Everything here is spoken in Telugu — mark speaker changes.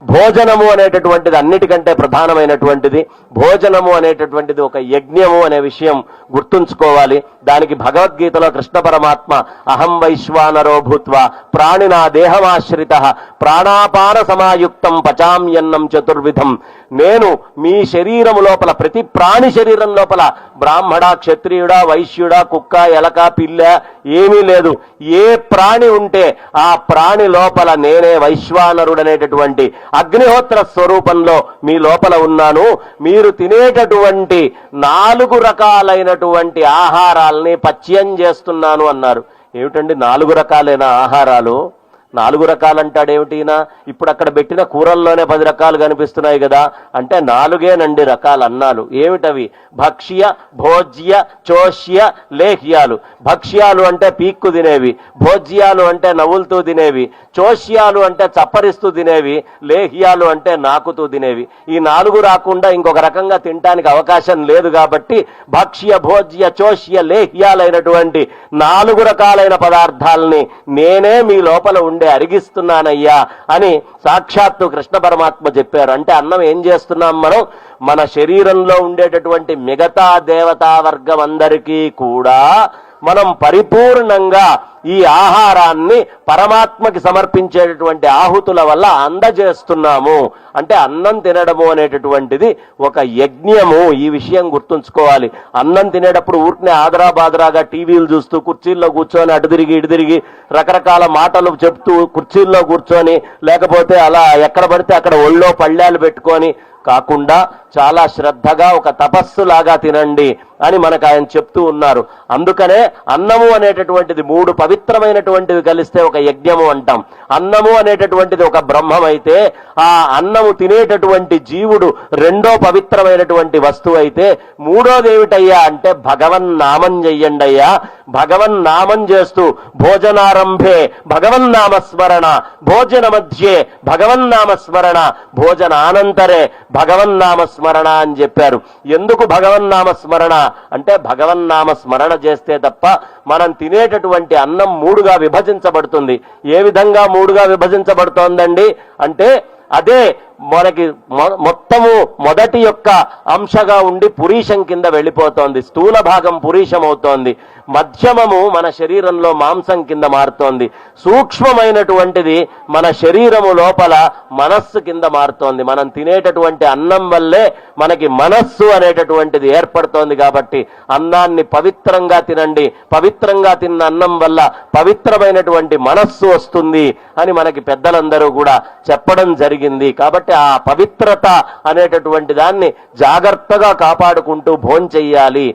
Speaker 1: భోజనము అనేటటువంటిది అన్నిటికంటే ప్రధానమైనటువంటిది. భోజనము అనేటటువంటిది ఒక యజ్ఞము అనే విషయం గుర్తుంచుకోవాలి. దానికి భగవద్గీతలో కృష్ణ పరమాత్మ అహం వైశ్వానరో భూత్వా ప్రాణినా దేహమాశ్రిత ప్రాణాపాన సమాయుక్తం పచామ్యన్నం చతుర్విధం. నేను మీ శరీరము లోపల, ప్రతి ప్రాణి శరీరం లోపల బ్రాహ్మణ, క్షత్రియుడా, వైశ్యుడా, కుక్క, ఎలక, పిల్ల ఏమీ లేదు. ఏ ప్రాణి ఉంటే ఆ ప్రాణి లోపల నేనే వైశ్వానరుడనేటటువంటి అగ్నిహోత్ర స్వరూపంలో మీ లోపల ఉన్నాను. మీరు తినేటటువంటి 4 రకాలైనటువంటి ఆహారాల్ని పచ్యం చేస్తున్నాను అన్నారు. ఏమిటండి 4 రకాలైన ఆహారాలు? 4 రకాలంటాడేమిటినా? ఇప్పుడు అక్కడ పెట్టిన కూరల్లోనే 10 రకాలు కనిపిస్తున్నాయి కదా. అంటే 4నండి రకాలు అన్నాలు. ఏమిటవి? భక్ష్య, భోజ్య, చోష్య, లేహ్యాలు. భక్ష్యాలు అంటే పీక్కు తినేవి, భోజ్యాలు అంటే నవ్వులుతూ తినేవి, చోష్యాలు అంటే చప్పరిస్తూ తినేవి, లేహ్యాలు అంటే నాకుతూ తినేవి. ఈ 4 రాకుండా ఇంకొక రకంగా తినడానికి అవకాశం లేదు కాబట్టి భక్ష్య, భోజ్య, చోష్య, లేహ్యాలైనటువంటి 4 రకాలైన పదార్థాలని నేనే మీ లోపల అరిగిస్తున్నానయ్యా అని సాక్షాత్తు కృష్ణ పరమాత్మ చెప్పారు. అంటే అన్నం ఏం చేస్తున్నాం మనం? మన శరీరంలో ఉండేటటువంటి మిగతా దేవతా వర్గం అందరికీ కూడా మనం పరిపూర్ణంగా ఈ ఆహారాన్ని పరమాత్మకి సమర్పించేటటువంటి ఆహుతుల వల్ల అందజేస్తున్నాము. అంటే అన్నం తినడము అనేటటువంటిది ఒక యజ్ఞము. ఈ విషయం గుర్తుంచుకోవాలి. అన్నం తినేటప్పుడు ఊరికనే ఆదరాబాదరాగా టీవీలు చూస్తూ కుర్చీల్లో కూర్చొని అటు తిరిగి ఇటు తిరిగి రకరకాల మాటలు చెప్తూ కుర్చీల్లో కూర్చొని, లేకపోతే అలా ఎక్కడ పడితే అక్కడ ఒళ్ళో పళ్ళాలు పెట్టుకొని కాకుండా చాలా శ్రద్ధగా ఒక తపస్సులాగా తినండి అని మనకు ఆయన చెప్తూ ఉన్నారు. అందుకనే అన్నము అనేటటువంటిది 3 పవిత్రమైనటువంటివి కలిస్తే ఒక యజ్ఞము అంటాం. అన్నము అనేటటువంటిది ఒక బ్రహ్మం అయితే, ఆ అన్నము తినేటటువంటి జీవుడు 2వ పవిత్రమైనటువంటి వస్తువు అయితే, 3వది ఏమిటయ్యా అంటే భగవన్నామం చెయ్యండి అయ్యా. భగవన్నామం చేస్తూ భోజనారంభే భగవన్నామస్మరణ, భోజన మధ్యే భగవన్నామస్మరణ, భోజనానంతరే భగవన్నామస్మరణ అని చెప్పారు. ఎందుకు భగవన్నామస్మరణ అంటే భగవన్నామస్మరణ చేస్తే తప్ప మనం తినేటటువంటి అన్నం 3గా విభజించబడుతుంది. ఏ విధంగా 3గా విభజించబడుతోందండి అంటే అదే మనకి మొత్తము మొదటి యొక్క అంశగా ఉండి పురీషం కింద వెళ్ళిపోతోంది. స్థూల భాగం పురీషం అవుతోంది, మధ్యమము మన శరీరంలో మాంసం కింద మారుతోంది, సూక్ష్మమైనటువంటిది మన శరీరము లోపల మనస్సు కింద మారుతోంది. మనం తినేటటువంటి అన్నం వల్లే మనకి మనస్సు అనేటటువంటిది ఏర్పడుతోంది. కాబట్టి అన్నాన్ని పవిత్రంగా తినండి. పవిత్రంగా తిన్న అన్నం వల్ల పవిత్రమైనటువంటి మనస్సు వస్తుంది అని మనకి పెద్దలందరూ కూడా చెప్పడం జరిగింది. కాబట్టి ఆ పవిత్రత అనేటటువంటి దాన్ని జాగ్రత్తగా కాపాడుకుంటూ భోంచెయ్యాలి.